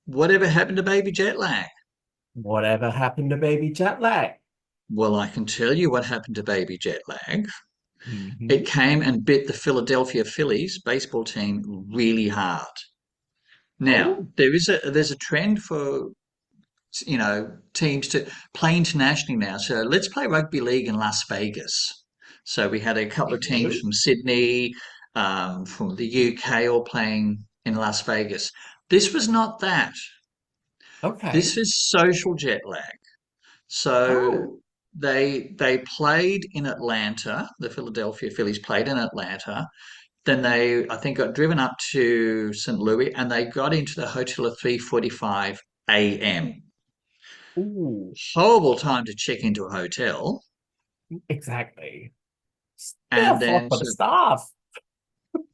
Whatever happened to baby jet lag? Whatever happened to baby jet lag? Well, I can tell you what happened to baby jet lag. It Hmm. came and bit the Philadelphia Phillies baseball team really hard. Now, Oh, there's a trend for teams to play internationally now. So let's play rugby league in Las Vegas. So we had a couple of teams really? from Sydney, from the UK, all playing in Las Vegas. This was not that. Okay. This is social jet lag. So Oh, they played in Atlanta. The Philadelphia Phillies played in Atlanta. Then they, I think, got driven up to St Louis, and they got into the hotel at 3:45 a.m. ooh, Horrible time to check into a hotel. exactly. And Therefore, then, for the so, staff.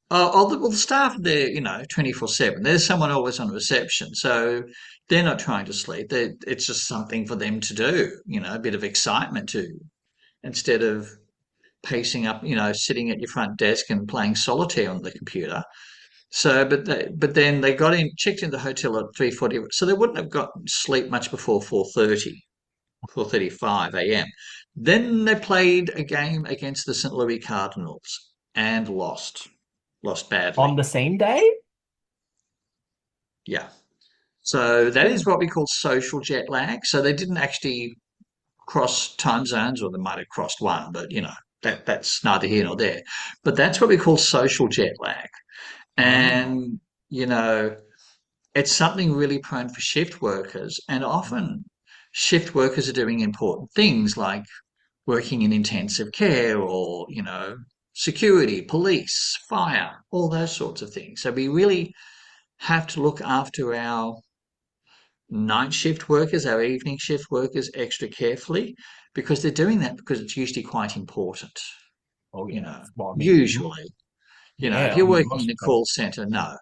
the staff are there, 24/7. There's someone always on reception. So they're not trying to sleep. It's just something for them to do, a bit of excitement too, instead of pacing up, sitting at your front desk and playing solitaire on the computer. So, but then they got in, checked in the hotel at 3:40. So they wouldn't have gotten sleep much before 4:35 a.m. Then they played a game against the St Louis Cardinals and lost On badly. the same day? Yeah. So that is Oh, what we call social jet lag. So they didn't actually cross time zones, or they might have crossed one, but that's neither here nor there. But that's what we call social jet lag. oh. And, you know, it's something really prone for shift workers. And often shift workers are doing important things like working in intensive care or, security, police, fire, all those sorts of things. So we really have to look after our night shift workers, our evening shift workers extra carefully because they're doing that because it's usually quite important, Oh, you know, yes. Well, I mean, usually. If yeah, I you're mean, working in most a of them. call center, no.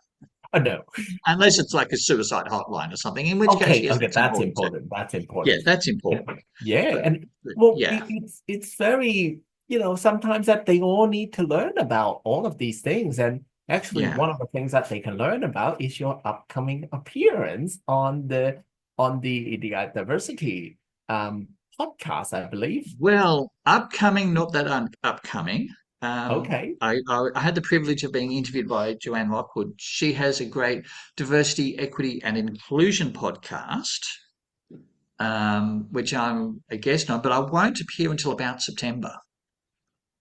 No. Unless it's like a suicide hotline or something, in which case, Okay, yes, okay, that's that's important too. important. That's Yeah, important. that's And important. yeah, But, and but well, yeah, it's very, sometimes that they all need to learn about all of these things. And actually, yeah. one of the things that they can learn about is your upcoming appearance on the diversity podcast, I believe. Well, upcoming, not that upcoming. Okay. I had the privilege of being interviewed by Joanne Lockwood. She has a great diversity, equity, and inclusion podcast, which I'm a guest on, but I won't appear until about September.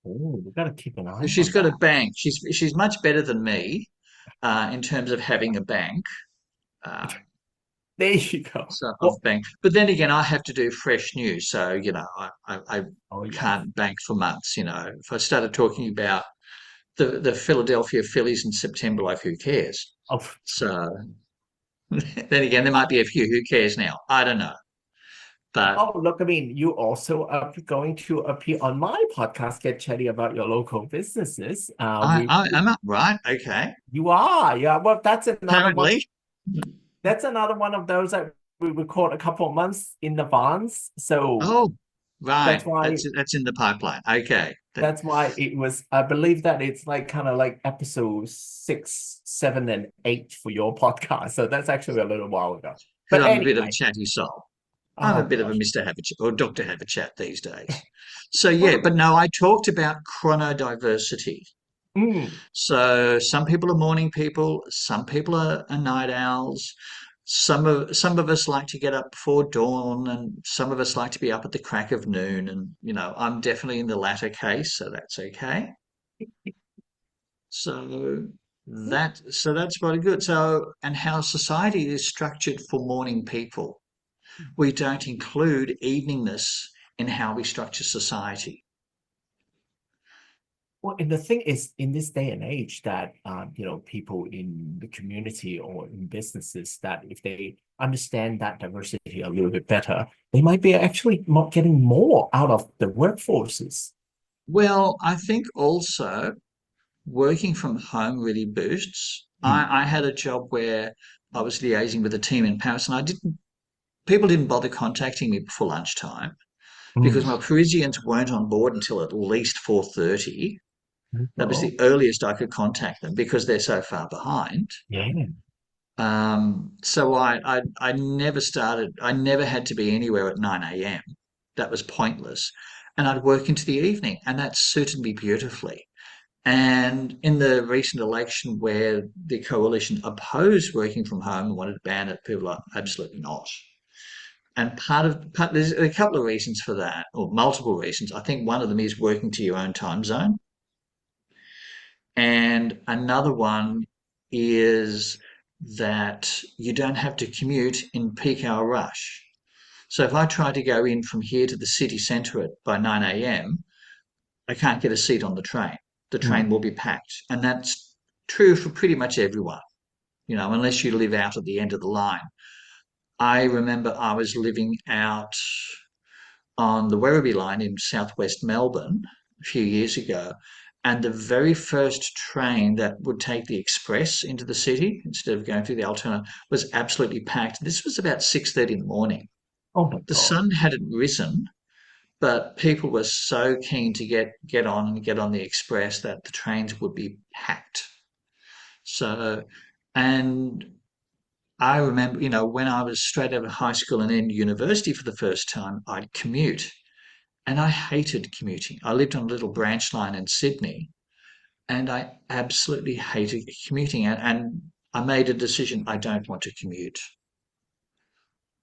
Oh, we gotta keep an eye She's on got a that. bank. She's much better than me in terms of having a bank. Uh, There you go. so of Well, bank, but then again, I have to do fresh news. So I oh yes. can't bank for months. If I started talking about the Philadelphia Phillies in September, like who cares? Oh, So then again, there might be a few who cares now. I don't know, but oh, look, I mean, you also are going to appear on my podcast, Get Chatty About Your Local Businesses. I am up right. Okay, You are, yeah. Well, that's another one. apparently. That's another one of those that we record a couple of months in advance. So Oh, that's right. why That's in the pipeline. Okay. that's why it was. I believe that it's like kind of like episode 6, 7, and 8 for your podcast. So that's actually a little while ago. Because But I'm a bit of a anyway, chatty soul. I'm a oh bit of a gosh. Mr. Have a Chat or Dr. Have a Chat these days. So yeah, Well, but no, I talked about chronodiversity. mm, So some people are morning people, some people are night owls. Some of us like to get up before dawn, and some of us like to be up at the crack of noon. And I'm definitely in the latter case, so that's okay. So that's very good. So and how society is structured for morning people. We don't include eveningness in how we structure society. well, and the thing is, in this day and age, that people in the community or in businesses, that if they understand that diversity a little bit better, they might be actually not getting more out of the workforces. Well, I think also working from home really boosts. Mm, I had a job where I was liaising with a team in Paris, and people didn't bother contacting me before lunchtime because mm. my Parisians weren't on board until at least 4:30. That was Oh, the earliest I could contact them because they're so far behind. yeah. So I never started, I never had to be anywhere at 9 a.m. That was pointless. And I'd work into the evening, and that suited me beautifully. And in the recent election where the coalition opposed working from home and wanted to ban it, people are absolutely not. And there's a couple of reasons for that, or multiple reasons. I think one of them is working to your own time zone. And another one is that you don't have to commute in peak hour rush. So if I try to go in from here to the city centre by 9 a.m., I can't get a seat on the train. The train will Mm. be packed. And that's true for pretty much everyone, unless you live out at the end of the line. I remember I was living out on the Werribee line in southwest Melbourne a few years ago. And the very first train that would take the express into the city instead of going through the alternate was absolutely packed. This was about 6:30 in the morning. Oh my The God. sun hadn't risen, but people were so keen to get on the express that the trains would be packed. So, and I remember, when I was straight out of high school and in university for the first time, I'd commute. And I hated commuting. I lived on a little branch line in Sydney, and I absolutely hated commuting. And I made a decision I don't want to commute.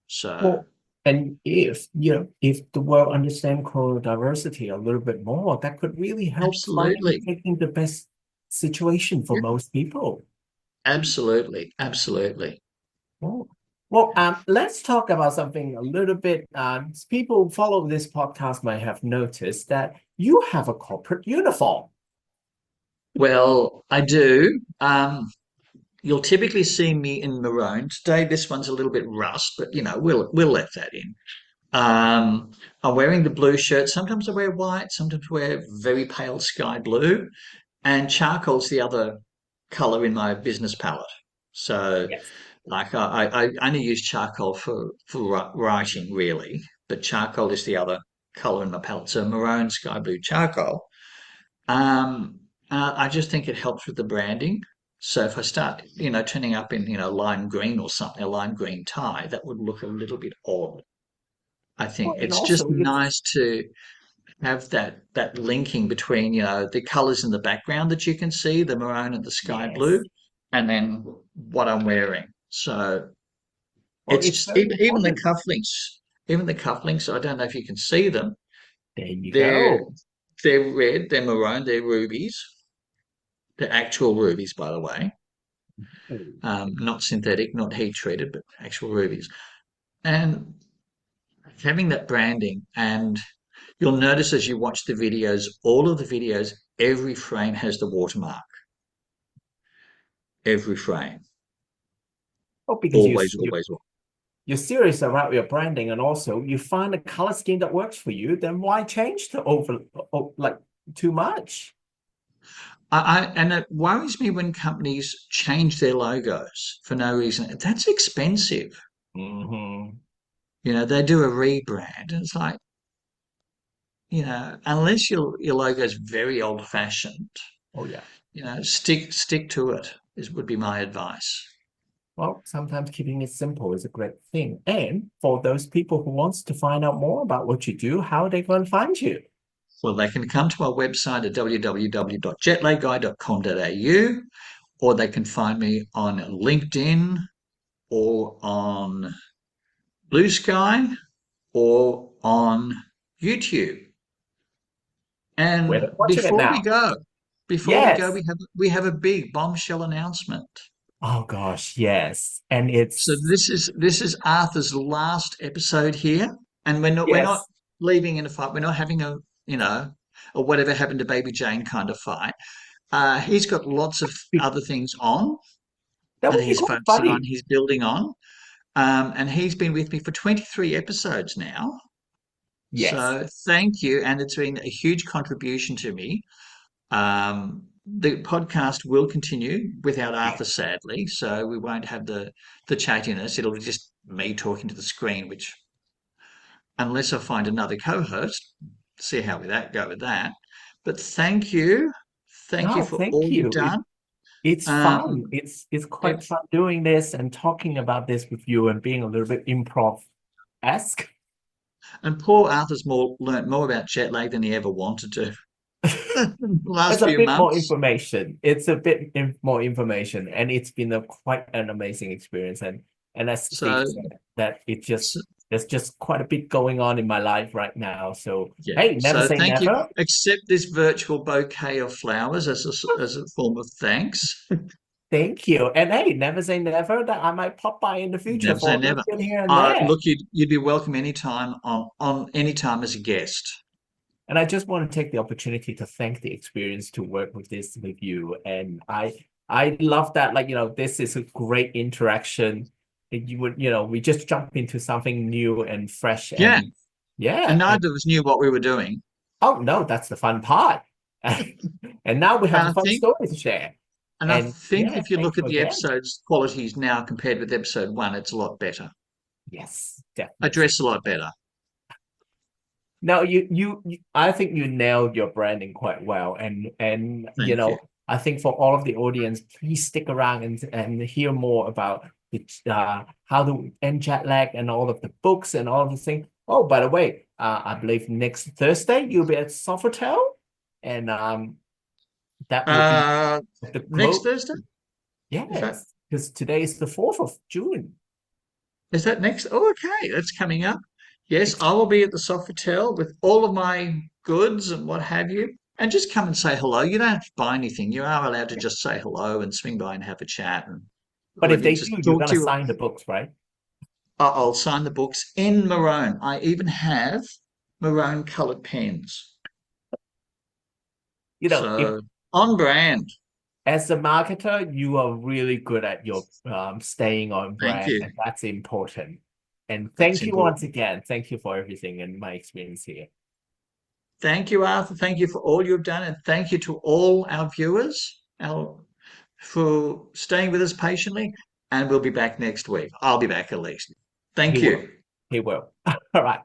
So, Well, and if the world understand chronodiversity a little bit more, that could really help find absolutely. taking the best situation for Yeah, most people. absolutely. Absolutely. Oh. Well, let's talk about something a little bit. People who follow this podcast might have noticed that you have a corporate uniform. Well, I do. You'll typically see me in maroon. Today, this one's a little bit rust, but we'll let that in. I'm wearing the blue shirt. Sometimes I wear white. Sometimes I wear very pale sky blue. And charcoal's the other color in my business palette. So, Yes. like, I only use charcoal for writing, really, but charcoal is the other color in my palette. So, maroon, sky blue, charcoal. Um, I just think it helps with the branding. So, if I start, turning up in, lime green or something, a lime green tie, that would look a little bit odd. I think Well, and it's just also it's nice to have that linking between the colors in the background that you can see, the maroon and the sky blue, yes. and then what I'm wearing. So Well, it's it's just, very even the important. cufflinks, I don't know if you can see them. There you They're go. they're red, they're maroon, they're rubies. They're actual rubies, by the way, not synthetic, not heat treated, but actual rubies. And having that branding, and you'll notice as you watch the videos, all of the videos, every frame has the watermark. Every frame. Oh, because Always, you always. you're serious about your branding, and also you find a color scheme that works for you, then why change to like too much? And it worries me when companies change their logos for no reason. That's expensive. Hmm. They do a rebrand, and it's like, unless your logo is very old fashioned, Oh yeah. stick to it would be my advice. Well, sometimes keeping it simple is a great thing. And for those people who wants to find out more about what you do, how are they going to find you? Well, they can come to our website at www.jetlagguy.com.au, or they can find me on LinkedIn or on Blue Sky or on YouTube. We're And watching it now. before we go, Yes. we have a big bombshell announcement. Oh gosh, yes. And So it's this is Arthur's last episode here, and we're not yes. leaving in a fight. We're not having a whatever happened to Baby Jane kind of fight. He's got lots of other things on That that would be he's quite focusing on. funny. He's building on, and he's been with me for 23 episodes now. Yes. So thank you, and it's been a huge contribution to me. The podcast will continue without Yeah. Arthur, sadly, so we won't have the chattiness. It'll be just me talking to the screen, which, unless I find another co-host, see how we that go with that. But thank you No, for thank all you've you. done. It's fun. Um, It's quite it's fun doing this and talking about this with you and being a little bit improv-esque. and poor Arthur's learnt more about jet lag than he ever wanted to the It's last a few bit more months. information. It's a bit more information, and it's been a quite an amazing experience. And as Steve So, said, that it just so there's just quite a bit going on in my life right now. So yeah. hey, never So say thank you. never. Accept this virtual bouquet of flowers as a form of thanks. Thank you. And hey, never say never that I might pop by in the future Never say for a little never. bit here and there. Look, you'd be welcome anytime on any time as a guest. And I just want to take the opportunity to thank the experience to work with this with you. And I love that, like, this is a great interaction. You would, we just jump into something new and fresh Yeah, and and yeah. And neither of us knew what we were doing. oh no, that's the fun part. And now we have And a I fun think, story to share. and I And think yeah, if you thank look at you the again. episode's qualities now compared with episode one, it's a lot better. Yes, I definitely. dress a lot better. No, I think you nailed your branding quite well, and Thank you. I think for all of the audience, please stick around and hear more about how to end jet lag and all of the books and all of the things. Oh, by the way, I believe next Thursday you'll be at Sofitel, and that will be Uh, the Next globe. Thursday? Is that Yes, because today is the 4th of June. is that next? Oh, okay, that's coming up. Yes, I will be at the Sofitel with all of my goods and what have you. And just come and say hello. You don't have to buy anything. You are allowed to just say hello and swing by and have a chat and But let if me they just do, you're talk gonna to you. sign the books, right? I'll sign the books in maroon. I even have maroon coloured pens. If So on brand. as a marketer, you are really good at your staying on Thank brand, you. and that's important. And That's thank you once important. again. Thank you for everything and my experience here. Thank you, Arthur. Thank you for all you've done. And thank you to all our viewers for staying with us patiently. And we'll be back next week. I'll be back at least. He Thank will. you. He will. All right.